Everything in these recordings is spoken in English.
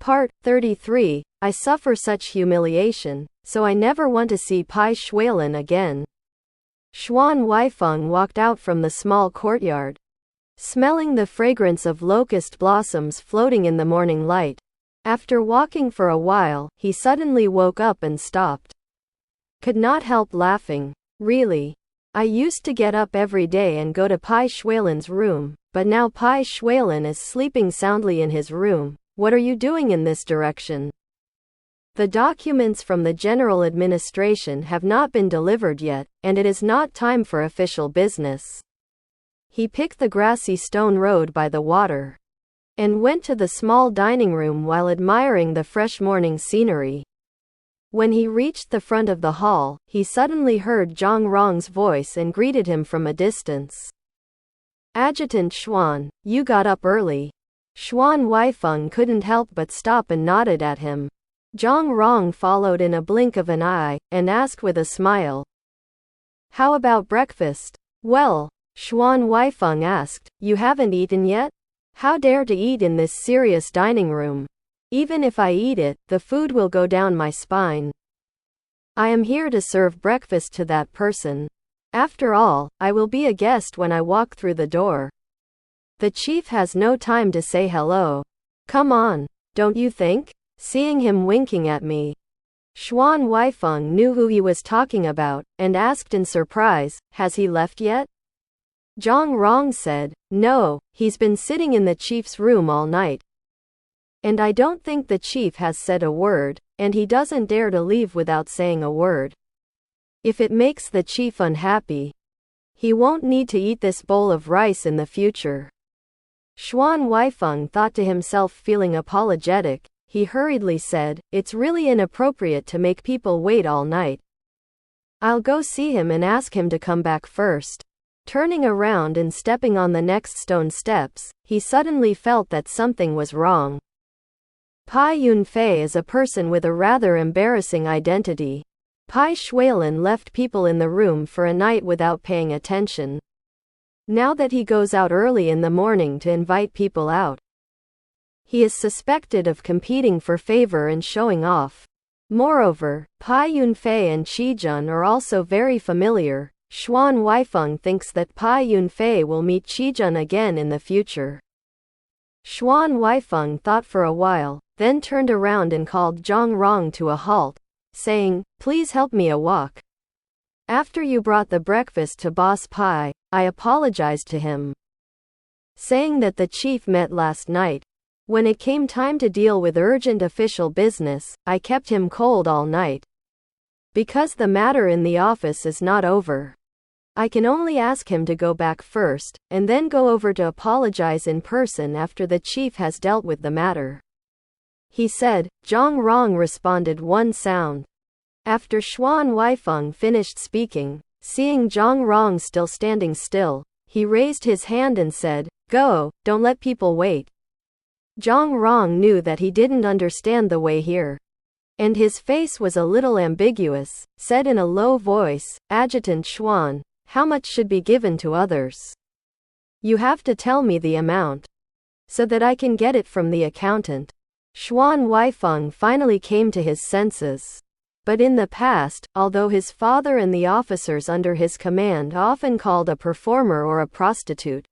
Part 33. I suffer such humiliation, so I never want to see Bai Xuelan again. Xuan Huaifeng walked out from the small courtyard, smelling the fragrance of locust blossoms floating in the morning light. After walking for a while, he suddenly woke up and stopped. Could not help laughing. Really? I used to get up every day and go to Bai Xuelan's room, but now Bai Xuelan is sleeping soundly in his room. What are you doing in this direction? The documents from the general administration have not been delivered yet, and it is not time for official business. He picked the grassy stone road by the water and went to the small dining room while admiring the fresh morning scenery. When he reached the front of the hall, he suddenly heard Zhang Rong's voice and greeted him from a distance. Adjutant Xuan, you got up early. Xuan Huaifeng couldn't help but stop and nodded at him. Zhang Rong followed in a blink of an eye, and asked with a smile, "How about breakfast?" "Well," Xuan Huaifeng asked, "you haven't eaten yet? How dare to eat in this serious dining room? Even if I eat it, the food will go down my spine. I am here to serve breakfast to that person. After all, I will be a guest when I walk through the door. The chief has no time to say hello. Come on, don't you think?" Seeing him winking at me, Xuan Huaifeng knew who he was talking about, and asked in surprise, "Has he left yet?" Zhang Rong said, "No, he's been sitting in the chief's room all night. And I don't think the chief has said a word, and he doesn't dare to leave without saying a word. If it makes the chief unhappy, he won't need to eat this bowl of rice in the future." Xuan Huaifeng thought to himself, feeling apologetic. He hurriedly said, "It's really inappropriate to make people wait all night. I'll go see him and ask him to come back first." Turning around and stepping on the next stone steps, he suddenly felt that something was wrong. Bai Yunfei is a person with a rather embarrassing identity. Bai Xuelan left people in the room for a night without paying attention. Now that he goes out early in the morning to invite people out, he is suspected of competing for favor and showing off. Moreover, Bai Yunfei and Qijun are also very familiar. Xuan Huaifeng thinks that Bai Yunfei will meet Qijun again in the future. Xuan Huaifeng thought for a while, then turned around and called Zhang Rong to a halt, saying, "Please help me a walk. After you brought the breakfast to Boss Pai, I apologized to him, saying that the chief met last night. When it came time to deal with urgent official business, I kept him cold all night. Because the matter in the office is not over, I can only ask him to go back first, and then go over to apologize in person after the chief has dealt with the matter," he said. Zhang Rong responded one sound. After Xuan Huaifeng finished speaking, seeing Zhang Rong still standing still, he raised his hand and said, "Go, don't let people wait." Zhang Rong knew that he didn't understand the way here, and his face was a little ambiguous, said in a low voice, "Adjutant Xuan, how much should be given to others? You have to tell me the amount, so that I can get it from the accountant." Xuan Huaifeng finally came to his senses. But in the past, although his father and the officers under his command often called a performer or a prostitute,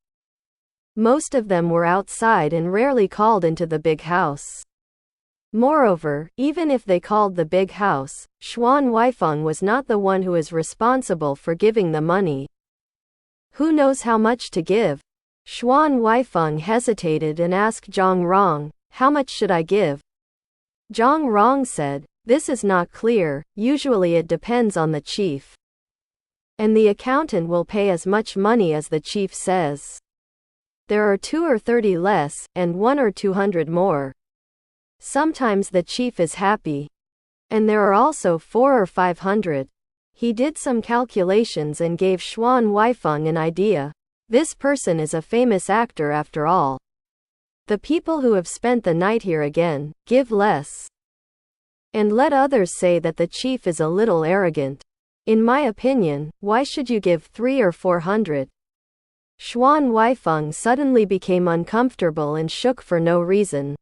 most of them were outside and rarely called into the big house. Moreover, even if they called the big house, Xuan Huaifeng was not the one who is responsible for giving the money. Who knows how much to give? Xuan Huaifeng hesitated and asked Zhang Rong, "How much should I give?" Zhang Rong said, "This is not clear, usually it depends on the chief. And the accountant will pay as much money as the chief says. There are 2 or 30 less, and 1 or 200 more. Sometimes the chief is happy. And there are also 4 or 500. He did some calculations and gave Xuan Huaifeng an idea. This person is a famous actor after all. The people who have spent the night here again, give less. And let others say that the chief is a little arrogant. In my opinion, why should you give 3 or 400? Xuan Huaifeng suddenly became uncomfortable and shook for no reason.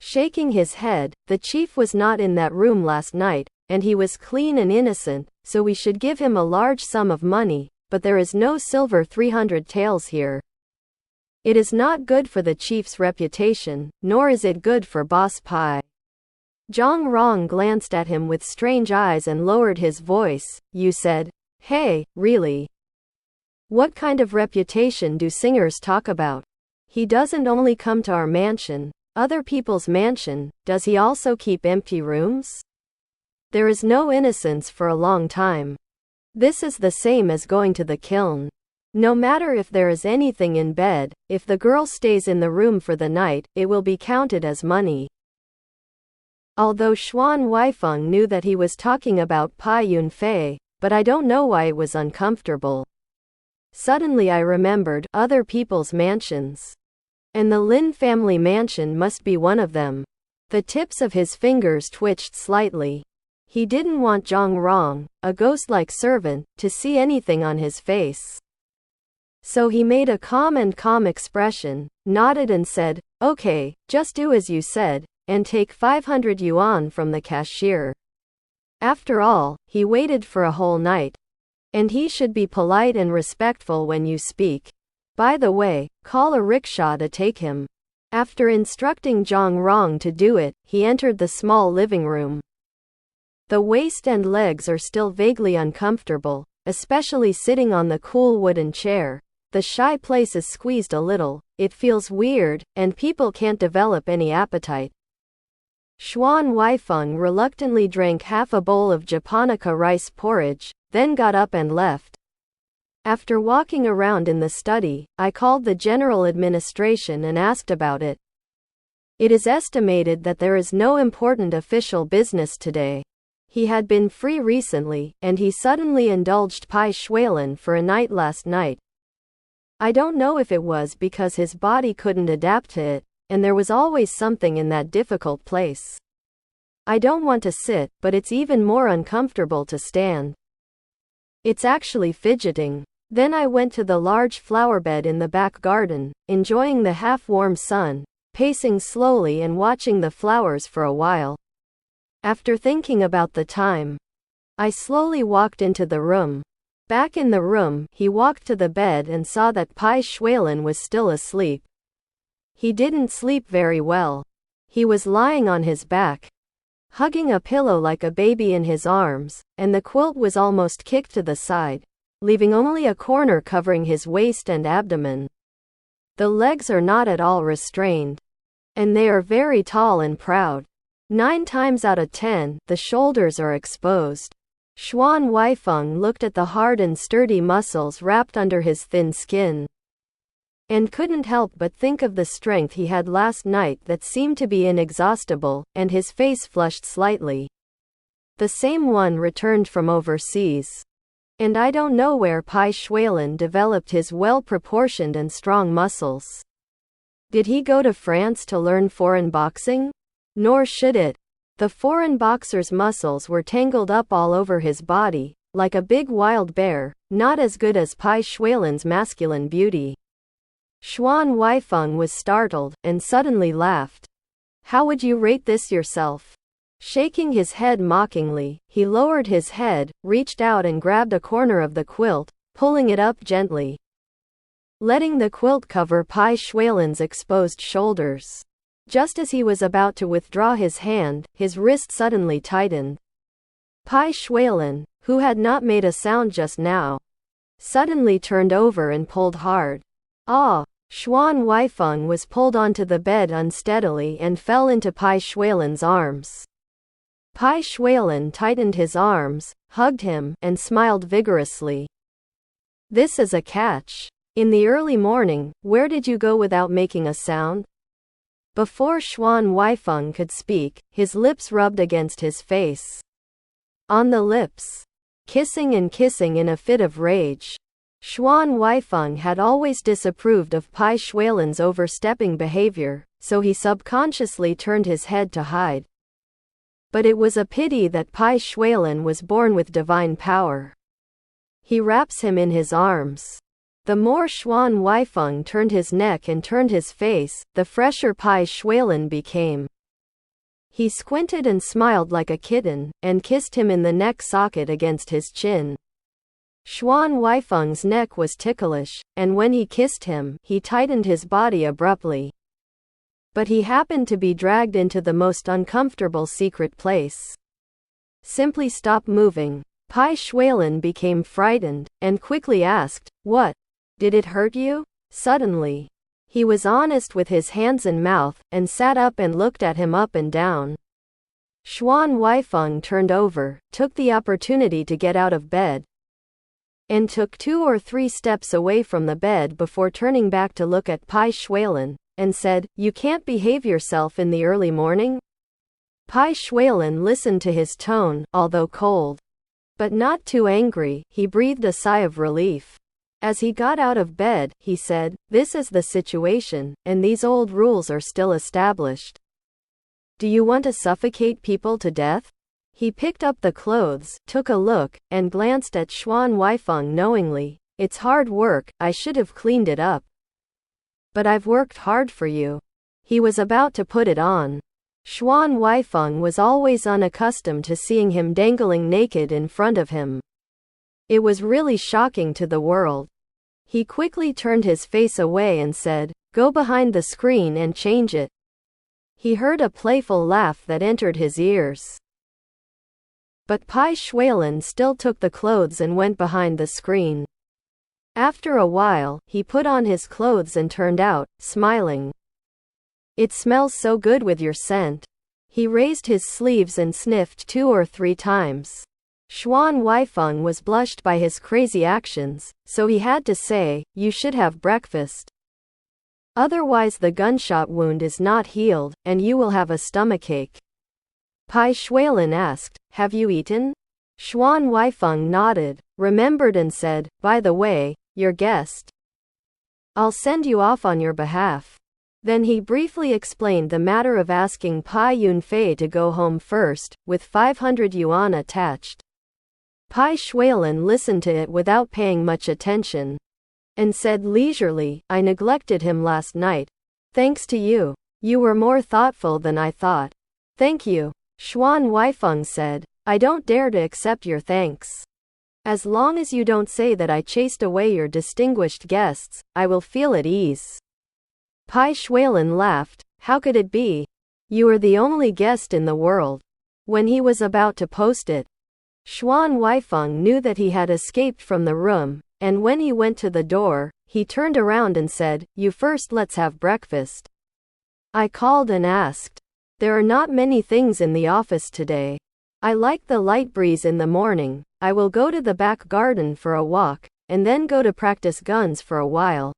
Shaking his head, the chief was not in that room last night, and he was clean and innocent, so we should give him a large sum of money, but there is no silver 300 taels here. It is not good for the chief's reputation, nor is it good for Boss Pai. Zhang Rong glanced at him with strange eyes and lowered his voice. You said, hey, really? What kind of reputation do singers talk about? He doesn't only come to our mansion, other people's mansion, does he also keep empty rooms? There is no innocence for a long time. This is the same as going to the kiln. No matter if there is anything in bed, if the girl stays in the room for the night, it will be counted as money. Although Xuan Huaifeng knew that he was talking about Bai Yunfei, but I don't know why it was uncomfortable. Suddenly I remembered other people's mansions. And the Lin family mansion must be one of them. The tips of his fingers twitched slightly. He didn't want Zhang Rong, a ghost-like servant, to see anything on his face. So he made a calm expression, nodded and said, okay, just do as you said, and take 500 yuan from the cashier. After all, he waited for a whole night. And he should be polite and respectful when you speak. By the way, call a rickshaw to take him. After instructing Zhang Rong to do it, he entered the small living room. The waist and legs are still vaguely uncomfortable, especially sitting on the cool wooden chair. The shy place is squeezed a little, it feels weird, and people can't develop any appetite. Xuan Huaifeng reluctantly drank half a bowl of japonica rice porridge, then got up and left. After walking around in the study, I called the general administration and asked about it. It is estimated that there is no important official business today. He had been free recently, and he suddenly indulged Bai Xuelan for a night last night. I don't know if it was because his body couldn't adapt to it, and there was always something in that difficult place. I don't want to sit, but it's even more uncomfortable to stand. It's actually fidgeting. Then I went to the large flower bed in the back garden, enjoying the half-warm sun, pacing slowly and watching the flowers for a while. After thinking about the time, I slowly walked into the room. Back in the room, he walked to the bed and saw that Bai Xuelan was still asleep. He didn't sleep very well. He was lying on his back, hugging a pillow like a baby in his arms, and the quilt was almost kicked to the side, leaving only a corner covering his waist and abdomen. The legs are not at all restrained, and they are very tall and proud. 9 times out of 10, the shoulders are exposed. Xuan Huaifeng looked at the hard and sturdy muscles wrapped under his thin skin, and couldn't help but think of the strength he had last night that seemed to be inexhaustible, and his face flushed slightly. The same one returned from overseas. And I don't know where Bai Xuelan developed his well-proportioned and strong muscles. Did he go to France to learn foreign boxing? Nor should it. The foreign boxer's muscles were tangled up all over his body, like a big wild bear, not as good as Bai Xuelan's masculine beauty. Xuan Huaifeng was startled, and suddenly laughed. How would you rate this yourself? Shaking his head mockingly, he lowered his head, reached out and grabbed a corner of the quilt, pulling it up gently, letting the quilt cover Bai Xuelan's exposed shoulders. Just as he was about to withdraw his hand, his wrist suddenly tightened. Bai Xuelan, who had not made a sound just now, suddenly turned over and pulled hard. Ah! Xuan Huaifeng was pulled onto the bed unsteadily and fell into Bai Xuelan's arms. Bai Xuelan tightened his arms, hugged him, and smiled vigorously. This is a catch. In the early morning, where did you go without making a sound? Before Xuan Huaifeng could speak, his lips rubbed against his face. On the lips. Kissing and kissing in a fit of rage. Xuan Huaifeng had always disapproved of Bai Xuelan's overstepping behavior, so he subconsciously turned his head to hide. But it was a pity that Bai Xuelan was born with divine power. He wraps him in his arms. The more Xuan Huaifeng turned his neck and turned his face, the fresher Bai Xuelan became. He squinted and smiled like a kitten, and kissed him in the neck socket against his chin. Xuan Huaifeng's neck was ticklish, and when he kissed him, he tightened his body abruptly. But he happened to be dragged into the most uncomfortable secret place. Simply stop moving. Bai Xuelan became frightened, and quickly asked, "What? Did it hurt you?" Suddenly, he was honest with his hands and mouth, and sat up and looked at him up and down. Xuan Huaifeng turned over, took the opportunity to get out of bed, and took 2 or 3 steps away from the bed before turning back to look at Bai Xuelan, and said, "You can't behave yourself in the early morning?" Bai Xuelan listened to his tone, although cold, but not too angry. He breathed a sigh of relief. As he got out of bed, he said, "This is the situation, and these old rules are still established. Do you want to suffocate people to death?" He picked up the clothes, took a look, and glanced at Xuan Huaifeng knowingly. "It's hard work, I should have cleaned it up. But I've worked hard for you." He was about to put it on. Xuan Huaifeng was always unaccustomed to seeing him dangling naked in front of him. It was really shocking to the world. He quickly turned his face away and said, "Go behind the screen and change it." He heard a playful laugh that entered his ears. But Bai Xuelan still took the clothes and went behind the screen. After a while, he put on his clothes and turned out, smiling. "It smells so good with your scent." He raised his sleeves and sniffed 2 or 3 times. Xuan Huaifeng was blushed by his crazy actions, so he had to say, "You should have breakfast. Otherwise the gunshot wound is not healed, and you will have a stomachache." Bai Xuelan asked, "Have you eaten?" Xuan Huaifeng nodded, remembered and said, "By the way, your guest. I'll send you off on your behalf." Then he briefly explained the matter of asking Bai Yunfei to go home first, with 500 yuan attached. Bai Xuelan listened to it without paying much attention, and said leisurely, "I neglected him last night. Thanks to you. You were more thoughtful than I thought." "Thank you," Xuan Huaifeng said. "I don't dare to accept your thanks. As long as you don't say that I chased away your distinguished guests, I will feel at ease." Bai Xuelan laughed. "How could it be? You are the only guest in the world." When he was about to post it, Xuan Huaifeng knew that he had escaped from the room, and when he went to the door, he turned around and said, "You first, let's have breakfast." I called and asked. "There are not many things in the office today. I like the light breeze in the morning. I will go to the back garden for a walk, and then go to practice guns for a while."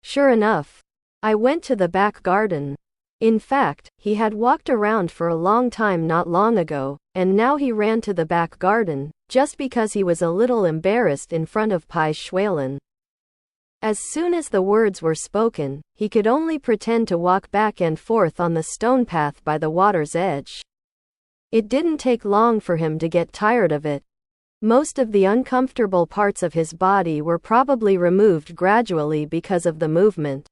Sure enough, I went to the back garden. In fact, he had walked around for a long time not long ago, and now he ran to the back garden, just because he was a little embarrassed in front of Bai Xuelan. As soon as the words were spoken, he could only pretend to walk back and forth on the stone path by the water's edge. It didn't take long for him to get tired of it. Most of the uncomfortable parts of his body were probably removed gradually because of the movement.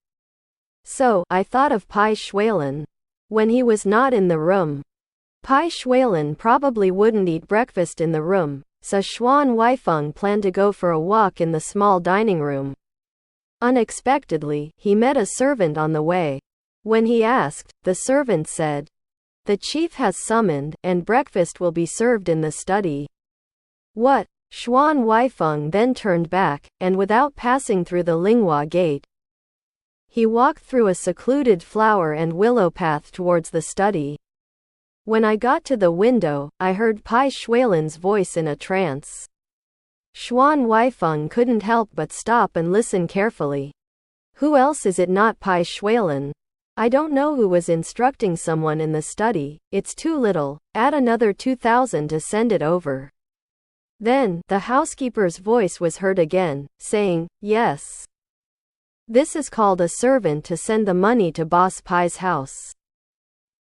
So, I thought of Bai Xuelan. When he was not in the room, Bai Xuelan probably wouldn't eat breakfast in the room, so Xuan Huaifeng planned to go for a walk in the small dining room. Unexpectedly, he met a servant on the way. When he asked, the servant said, "The chief has summoned, and breakfast will be served in the study." "What?" Xuan Huaifeng then turned back, and without passing through the Linghua gate, he walked through a secluded flower and willow path towards the study. When I got to the window, I heard Bai Xuelan's voice in a trance. Xuan Huaifeng couldn't help but stop and listen carefully. Who else is it not Bai Xuelan? I don't know who was instructing someone in the study. It's too little. Add another 2,000 to send it over. Then, the housekeeper's voice was heard again, saying, "Yes. This is called a servant to send the money to Boss Pai's house."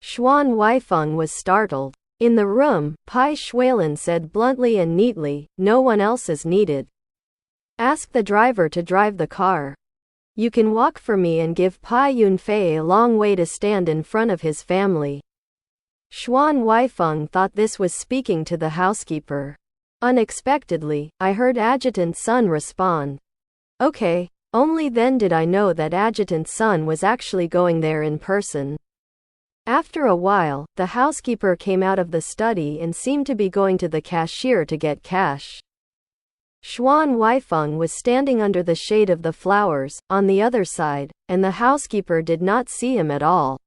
Xuan Huaifeng was startled. In the room, Bai Xuelan said bluntly and neatly, "No one else is needed. Ask the driver to drive the car. You can walk for me and give Bai Yunfei a long way to stand in front of his family." Xuan Huaifeng thought this was speaking to the housekeeper. Unexpectedly, I heard Adjutant Sun respond. Okay, only then did I know that Adjutant Sun was actually going there in person. After a while, the housekeeper came out of the study and seemed to be going to the cashier to get cash. Xuan Huaifeng was standing under the shade of the flowers, on the other side, and the housekeeper did not see him at all.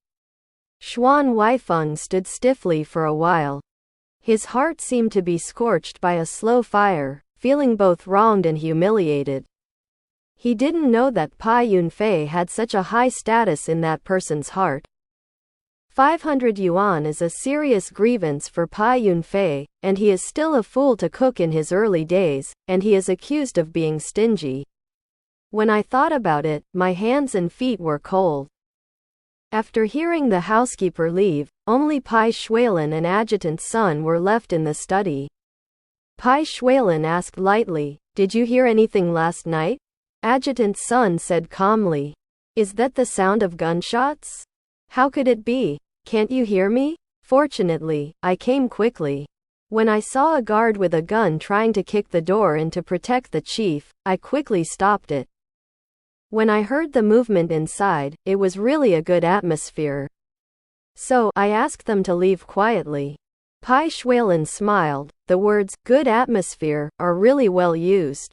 Xuan Huaifeng stood stiffly for a while. His heart seemed to be scorched by a slow fire, feeling both wronged and humiliated. He didn't know that Bai Yunfei had such a high status in that person's heart. 500 yuan is a serious grievance for Bai Yunfei, and he is still a fool to cook in his early days, and he is accused of being stingy. When I thought about it, my hands and feet were cold. After hearing the housekeeper leave, only Bai Xuelan and Adjutant Sun were left in the study. Bai Xuelan asked lightly, "Did you hear anything last night?" Adjutant Sun said calmly, "Is that the sound of gunshots? How could it be? Can't you hear me?" Fortunately, I came quickly. When I saw a guard with a gun trying to kick the door in to protect the chief, I quickly stopped it. When I heard the movement inside, it was really a good atmosphere. So, I asked them to leave quietly. Bai Xuelan smiled. The words, "good atmosphere," are really well used.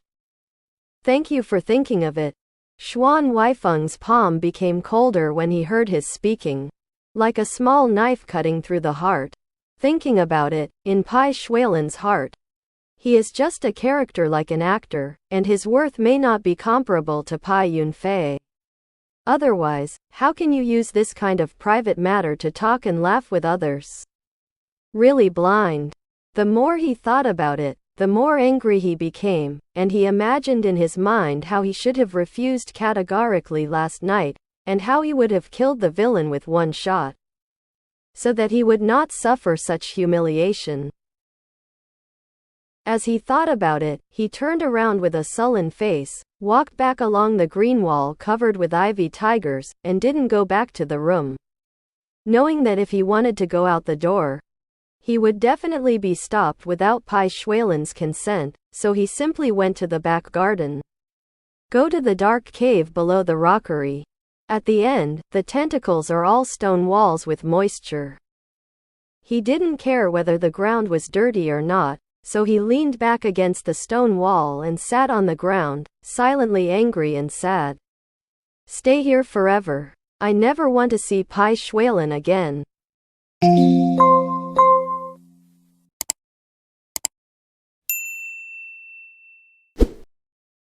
Thank you for thinking of it. Xuan Huaifeng's palm became colder when he heard his speaking. Like a small knife cutting through the heart. Thinking about it, in Bai Xuelan's heart, he is just a character like an actor, and his worth may not be comparable to Bai Yunfei. Otherwise, how can you use this kind of private matter to talk and laugh with others? Really blind. The more he thought about it, the more angry he became, and he imagined in his mind how he should have refused categorically last night, and how he would have killed the villain with one shot, so that he would not suffer such humiliation. As he thought about it, he turned around with a sullen face, walked back along the green wall covered with ivy tigers, and didn't go back to the room. Knowing that if he wanted to go out the door, he would definitely be stopped without Bai Xuelan's consent, so he simply went to the back garden. Go to the dark cave below the rockery. At the end, the tentacles are all stone walls with moisture. He didn't care whether the ground was dirty or not, so he leaned back against the stone wall and sat on the ground, silently angry and sad. Stay here forever. I never want to see Bai Xuelan again.